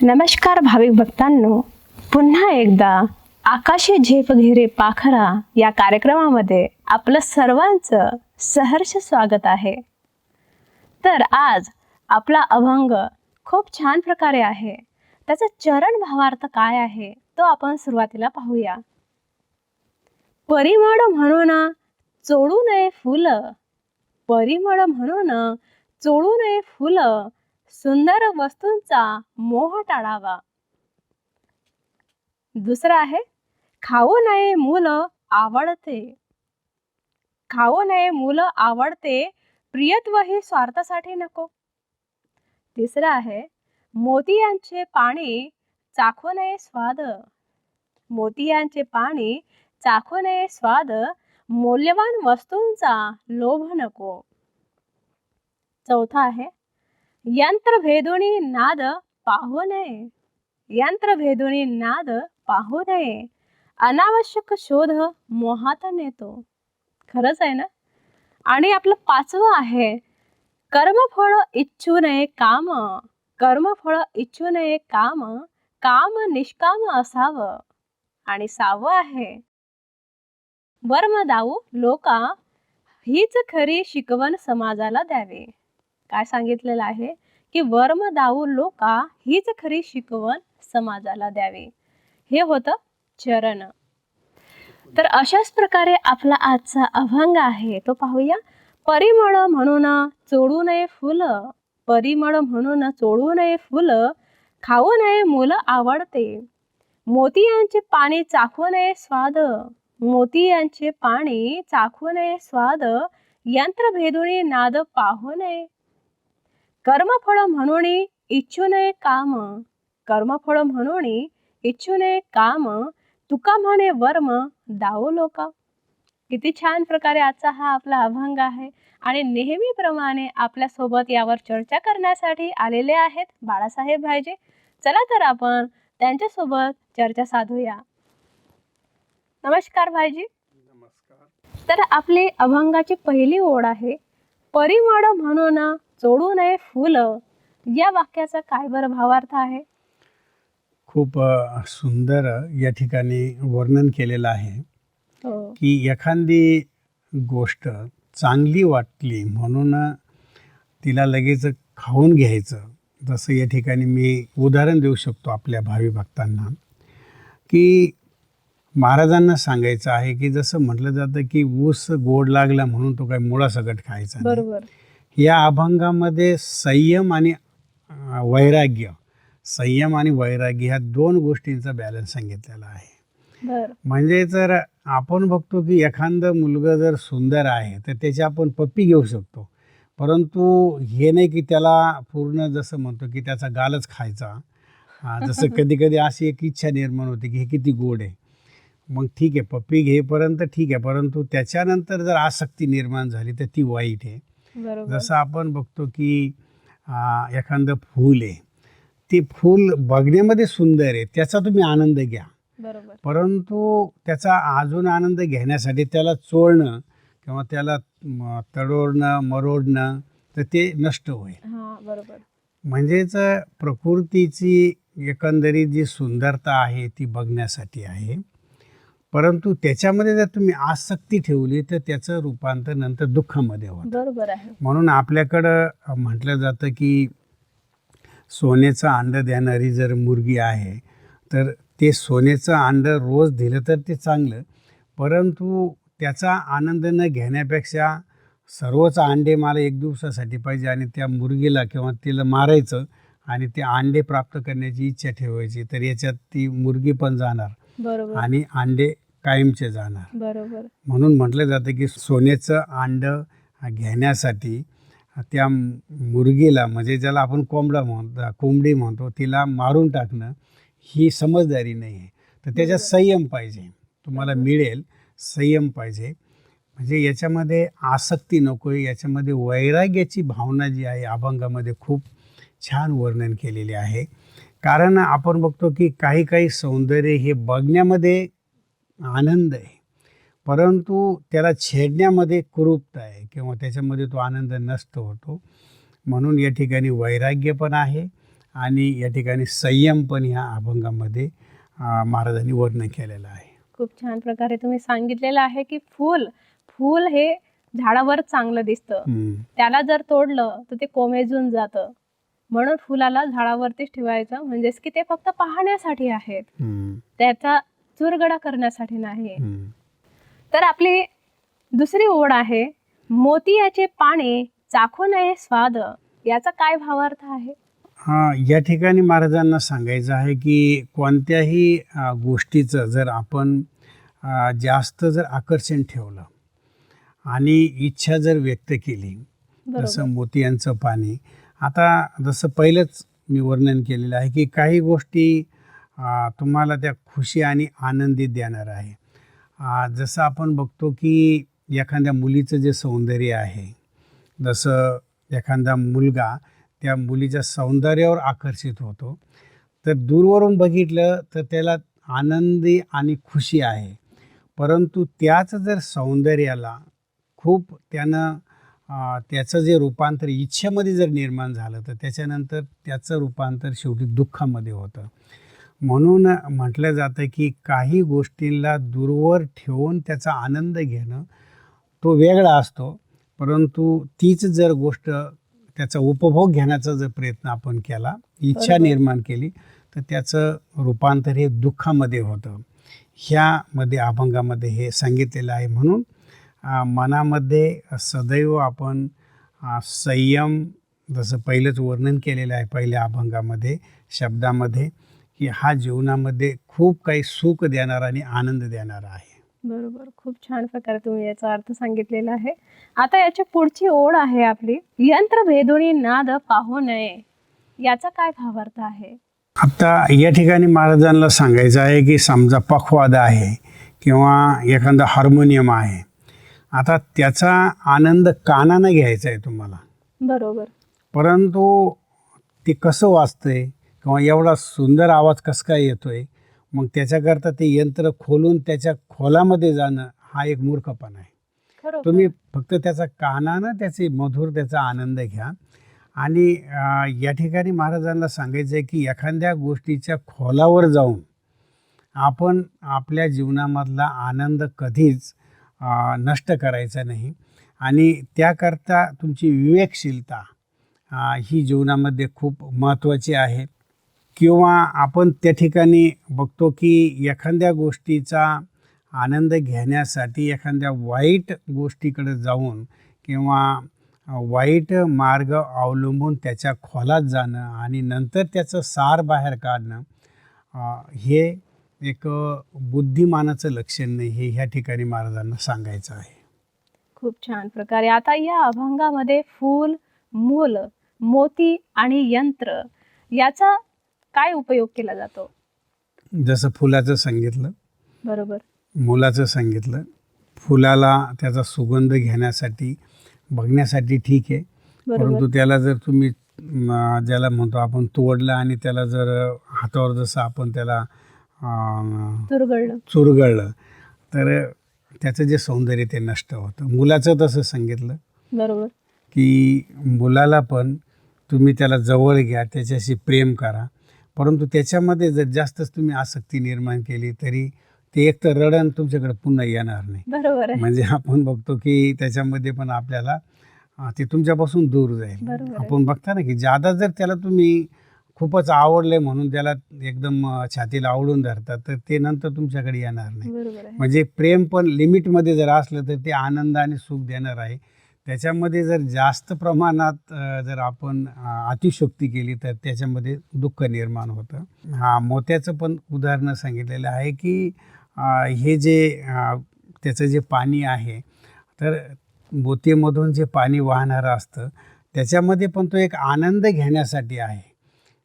नमस्कार भाविक भक्तांनो, पुन्हा एकदा आकाशी झेप घेरे पाखरा या कार्यक्रमामध्ये आपलं सर्वांचं सहर्ष स्वागत आहे. तर आज आपला अभंग खूप छान प्रकारे आहे. त्याचा चरण भावार्थ काय आहे तो आपण सुरुवातीला पाहूया. परिमळ म्हणून चोळू नये फुलं, परिमळ म्हणून चोळू नये फुलं, सुंदर वस्तूंचा मोह टाळावा. दुसरा आहे, खाऊ नये मुलं आवडते, खाऊ नये मुलं आवडते, प्रियत्व ही स्वार्थासाठी नको. तिसरा आहे, मोतियांचे पाणी चाखू नये स्वाद, मोतियांचे पाणी चाखू नये स्वाद, मौल्यवान वस्तूंचा लोभ नको. चौथा आहे, यंत्र भेदुनी नाद पाहू नये, यंत्र भेदुनी नाद पाहू नये, अनावश्यक शोध मोहात नेतो. खरंच आहे ना. आणि आपलं पाचवं आहे, कर्मफळ इच्छू नये काम, कर्मफळ इच्छू नये काम, काम निष्काम असावं. आणि सहावं आहे, वर्म दाऊ लोका हीच खरी शिकवण समाजाला द्यावी. काय सांगितलेलं आहे की वर्म दाऊ लोका हीच खरी शिकवण समाजाला द्यावी. हे होतं चरण. तर अशाच प्रकारे आपला आजचा अभंग आहे तो पाहूया. परिमळ म्हणून चोळू नये फुलं, परिमळ म्हणून चोळू नये फुलं, खाऊ नये मुलं आवडते, मोतियांचे पाणी चाखू नये स्वाद, मोतियांचे पाणी चाखू नये स्वाद, यंत्र भेदुनी नाद पाहू नये, कर्मफळ म्हणून इच्छू नये काम, कर्मफळ म्हणून इच्छू नये काम, तुका म्हणे वर्म दाऊ लोका. किती छान प्रकारे आजचा हा आपला अभंग आहे. आणि नेहमीप्रमाणे आपल्यासोबत यावर चर्चा करण्यासाठी आलेले आहेत बाळासाहेब भाईजी. चला तर आपण त्यांच्यासोबत चर्चा साधूया. नमस्कार भाईजी. नमस्कार. तर आपली अभंगाची पहिली ओळ आहे, परिमळ म्हणून चोळू नये फुलं. या वाक्याचा काय बरं भावार्थ आहे? खूप सुंदर या ठिकाणी वर्णन केलेलं आहे हो. की एखादी गोष्ट चांगली वाटली म्हणून तिला लगेच खाऊन घ्यायचं. जसं या ठिकाणी मी उदाहरण देऊ शकतो आपल्या भावी भक्तांना की महाराजांना सांगायचं आहे की जसं म्हटलं जातं की ऊस गोड लागला म्हणून तो काय मुळासकट खायचा नाही. बरोबर. या अभंगामध्ये संयम आणि वैराग्य, संयम आणि वैराग्य ह्या दोन गोष्टींचा बॅलन्स सांगितलेला आहे. बर. म्हणजे जर आपण बघतो की एखादं मुलगा जर सुंदर आहे तर त्याची आपण पप्पी घेऊ शकतो, परंतु हे नाही की त्याला पूर्ण जसं म्हणतो की त्याचा गालच खायचा. जसं कधी कधी अशी एक इच्छा निर्माण होते की हे किती गोड आहे, मग ठीक आहे पप्पी घेईपर्यंत ठीक आहे, परंतु त्याच्यानंतर जर आसक्ती निर्माण झाली तर ती वाईट आहे. बरोबर. जसं आपण बघतो की एखादं फूल आहे, ते फूल बघण्यामध्ये सुंदर आहे, त्याचा तुम्ही आनंद घ्या, बरोबर. परंतु त्याचा अजून आनंद घेण्यासाठी त्याला चोळणं किंवा त्याला तडोडणं मरोडणं तर ते नष्ट होईल. हा, बरोबर. म्हणजेच प्रकृतीची एकंदरीत जी सुंदरता आहे ती बघण्यासाठी आहे, परंतु त्याच्यामध्ये जर तुम्ही आसक्ती ठेवली तर त्याचं रूपांतर नंतर दुःखामध्ये होतं. बरोबर आहे. म्हणून आपल्याकडं म्हटलं जातं की सोन्याचं अंडं देणारी जर मुर्गी आहे तर ते सोन्याचं अंडं रोज दिलं तर ते चांगलं, परंतु त्याचा आनंद न घेण्यापेक्षा सर्वच अंडे मला एक दिवसासाठी पाहिजे आणि त्या मुर्गीला किंवा तिला मारायचं आणि ते अंडे प्राप्त करण्याची इच्छा ठेवायची, तर याच्यात ती मुर्गी पण जाणार बरोबर. आणि अंडे कायमचे जाणार. बरोबर. म्हणून म्हटलं जातं की सोन्याचं अंडं घेण्यासाठी त्या मुर्गीला, म्हणजे ज्याला आपण कोंबडी म्हणतो, तिला मारून टाकणं ही समजदारी नाही आहे. तर त्याच्यात संयम पाहिजे, तुम्हाला मिळेल संयम पाहिजे. म्हणजे याच्यामध्ये आसक्ती नको आहे, याच्यामध्ये वैराग्याची भावना जी आहे अभंगामध्ये खूप छान वर्णन केलेले आहे. कारण आपण बघतो की काही काही सौंदर्य हे बघण्यामध्ये आनंद आहे, परंतु त्याला छेडण्यामध्ये कुरूपता आहे किंवा त्याच्यामध्ये तो आनंद नष्ट होतो. म्हणून या ठिकाणी वैराग्य पण आहे आणि या ठिकाणी संयम पण ह्या अभंगामध्ये महाराजांनी वर्णन केलेलं आहे. खूप छान प्रकारे तुम्ही सांगितलेलं आहे की फूल हे झाडावर चांगलं दिसतं. हम्म. त्याला जर तोडलं तर ते कोमेजून जातं. म्हणून फुलाला झाडावरतीच ठेवायचं, म्हणजेच की ते फक्त पाहण्यासाठी आहेत, हम्म. त्याचा चुरगडा करण्यासाठी नाही. हम्म. तर आपली दुसरी ओळ आहे, मोतियाचे पाने चाखू नये स्वाद. याचा काय भावार्थ आहे? या ठिकाणी महाराजांना सांगायचं आहे की कोणत्याही गोष्टीचं जर आपण जास्त जर आकर्षण ठेवलं आणि इच्छा जर व्यक्त केली, जसं बरोबर. मोतियांचं पाणी, आता जसं पहिलंच मी वर्णन केलेलं आहे की काही गोष्टी तुम्हाला त्या खुशी आणि आनंदित देणार आहे. जसं आपण बघतो की एखाद्या मुलीचं जे सौंदर्य आहे, जसं एखादा मुलगा त्या मुलीच्या सौंदर्यावर आकर्षित होतो, तर दूरवरून बघितलं तर त्याला आनंदी आणि खुशी आहे. परंतु त्याच जर सौंदर्याला खूप त्यानं त्याचं जे रूपांतर इच्छेमध्ये जर निर्माण झालं तर त्याच्यानंतर त्याचं रूपांतर शेवटी दुःखामध्ये होतं. म्हणून म्हटलं जातं की काही गोष्टींना दूरवर ठेवून त्याचा आनंद घेणं तो वेगळा असतो, परंतु तीच जर गोष्ट त्याचा उपभोग घेण्याचा जर प्रयत्न आपण केला, इच्छा बरोबर. निर्माण केली, तर त्याचं रूपांतर हे दुःखामध्ये होतं. ह्यामध्ये अभंगामध्ये हे सांगितलेलं आहे. म्हणून मनामध्ये सदैव आपण संयम, जसं पहिलंच वर्णन केलेलं आहे पहिल्या अभंगामध्ये शब्दामध्ये, की हा जीवनामध्ये खूप काही सुख देणारा आणि आनंद देणारा आहे. बरोबर. खूप छान प्रकारे तुम्ही याचा अर्थ सांगितलेला आहे. आता याची पुढची ओळ आहे आपली, यंत्र भेदुनी नाद पाहू नये. याचा काय भावार्थ आहे? आता या ठिकाणी महाराजांना सांगायचं आहे की समजा पखवाद आहे किंवा एखादा हार्मोनियम आहे, आता त्याचा आनंद कानानं घ्यायचा आहे तुम्हाला, बरोबर. परंतु ते कसं वाजतंय किंवा एवढा सुंदर आवाज कसं काय येतोय, मग त्याच्याकरता ते यंत्र खोलून त्याच्या खोलामध्ये जाणं हा एक मूर्खपणा आहे. खरोखर. तुम्ही फक्त त्याचा कानानं त्याचे मधुर त्याचा आनंद घ्या. आणि या ठिकाणी महाराजांना सांगायचं आहे की एखाद्या गोष्टीच्या खोलावर जाऊन आपण आपल्या जीवनामधला आनंद कधीच नष्ट करायचा नाही. आणि त्याकरता तुमची विवेकशीलता ही जीवनामध्ये खूप महत्त्वाची आहे. किंवा आपण त्या ठिकाणी बघतो की एखाद्या गोष्टीचा आनंद घेण्यासाठी एखाद्या वाईट गोष्टीकडे जाऊन किंवा वाईट मार्ग अवलंबून त्याच्या खोलात जाणं आणि नंतर त्याचं सार बाहेर काढणं, हे एक बुद्धिमानाचं लक्षण नाही, हे ह्या ठिकाणी महाराजांना सांगायचं आहे. खूप छान प्रकारे. आता या अभंगामध्ये फूल, मूल, मोती आणि यंत्र याचा काय उपयोग केला जातो? जसं फुलाचं सांगितलं, बरोबर. मुलाचं सांगितलं. फुलाला त्याचा सुगंध घेण्यासाठी, बघण्यासाठी ठीक आहे, बरोबर. परंतु त्याला जर तुम्ही ज्याला म्हणतो आपण तोडलं आणि त्याला जर हातावर जसं आपण त्याला चुरगळलं तर त्याचं जे सौंदर्य ते नष्ट होतं. मुलाचं तसं सांगितलं, बरोबर. की मुलाला पण तुम्ही त्याला जवळ घ्या, त्याच्याशी प्रेम करा, परंतु त्याच्यामध्ये जर जास्तच तुम्ही आसक्ती निर्माण केली तरी ते एक तर रडण तुमच्याकडे पुन्हा येणार नाही. बरोबर आहे. म्हणजे आपण बघतो की त्याच्यामध्ये पण आपल्याला ते तुमच्यापासून दूर जाईल. बरोबर आहे. आपण बघता ना की ज्यादा जर त्याला तुम्ही खूपच आवडले म्हणून त्याला एकदम छातीला आवडून धरतात तर ते नंतर तुमच्याकडे येणार नाही. बरोबर आहे. म्हणजे प्रेम पण लिमिटमध्ये जर असलं तर ते आनंद आणि सुख देणार आहे. त्याच्यामध्ये जर जास्त प्रमाणात जर आपण अतिशयोक्ती केली तर त्याच्यामध्ये दुःख निर्माण होतं. मोत्याचं पण उदाहरण सांगितलेलं आहे की हे जे त्याचं जे पाणी आहे, तर मोतीमधून जे पाणी वाहणारं असतं त्याच्यामध्ये पण तो एक आनंद घेण्यासाठी आहे.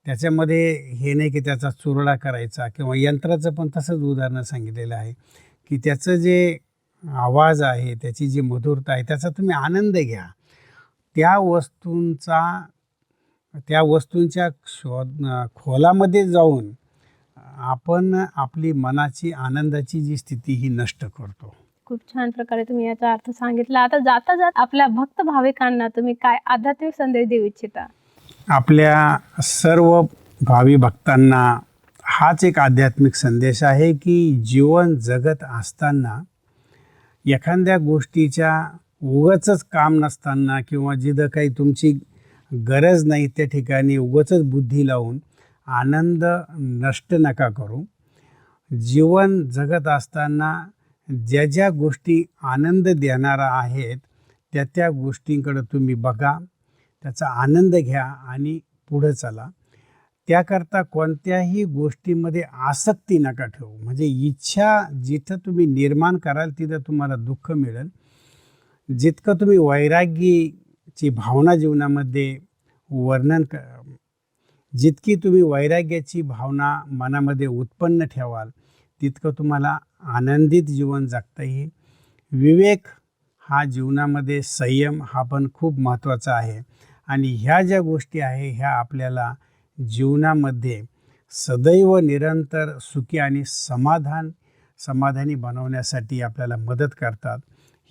त्याच्यामध्ये हे नाही की त्याचा चुरडा करायचा. किंवा यंत्राचं पण तसंच उदाहरण सांगितलेलं आहे की त्याचं जे आवाज आहे, त्याची जी मधुरता आहे, त्याचा तुम्ही आनंद घ्या. त्या वस्तूंच्या खोलामध्ये जाऊन आपण आपली मनाची आनंदाची जी स्थिती ही नष्ट करतो. खूप छान प्रकारे तुम्ही याचा अर्थ सांगितला. आता जाता जात आपल्या भक्त भाविकांना तुम्ही काय आध्यात्मिक संदेश देऊ इच्छिता? आपल्या सर्व भावी भक्तांना हाच एक आध्यात्मिक संदेश आहे की जीवन जगत असताना एखाद्या गोष्टीच्या उगाचच काम नसताना किंवा जिथं काही तुमची गरज नाही त्या ठिकाणी उगाचच बुद्धी लावून आनंद नष्ट नका करू. जीवन जगत असताना ज्या ज्या गोष्टी आनंद देणारा आहेत त्या गोष्टींकडे तुम्ही बघा, त्याचा आनंद घ्या आणि पुढं चला. त्याकरता कोणत्याही गोष्टीमध्ये आसक्ती नका ठेवू. म्हणजे इच्छा जिथं तुम्ही निर्माण कराल तिथं तुम्हाला दुःख मिळेल. जितकं तुम्ही वैराग्याची भावना जीवनामध्ये जितकी तुम्ही वैराग्याची भावना मनामध्ये उत्पन्न ठेवाल तितकं तुम्हाला आनंदित जीवन जगता येईल. विवेक हा जीवनामध्ये, संयम हा पण खूप महत्त्वाचा आहे. आणि ह्या ज्या गोष्टी आहे ह्या आपल्याला जीवनामध्ये सदैव निरंतर सुखी आणि समाधानी बनवण्यासाठी आपल्याला मदत करतात.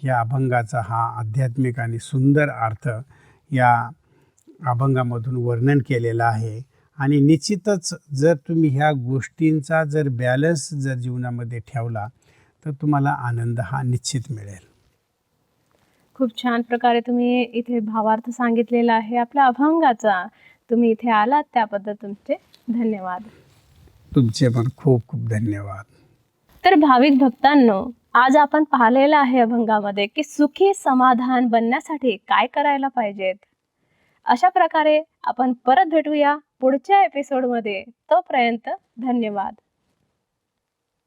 या अभंगाचा हा आध्यात्मिक आणि सुंदर अर्थ या अभंगामधून वर्णन केलेला आहे. आणि निश्चितच जर तुम्ही ह्या गोष्टींचा जर बॅलन्स जर जीवनामध्ये ठेवला तर तुम्हाला आनंद हा निश्चित मिळेल. खूप छान प्रकारे तुम्ही इथे भावार्थ सांगितलेला आहे आपल्या अभंगाचा. तुम्ही इथे आलात त्याबद्दल तुमचे धन्यवाद. तुमचे पण खूप खूप धन्यवाद. तर भाविक भक्तांनो, आज आपण पाहिलेलं आहे अभंगामध्ये की सुखी समाधान बनण्यासाठी काय करायला पाहिजेत. अशा प्रकारे आपण परत भेटूया पुढच्या एपिसोडमध्ये. तोपर्यंत धन्यवाद.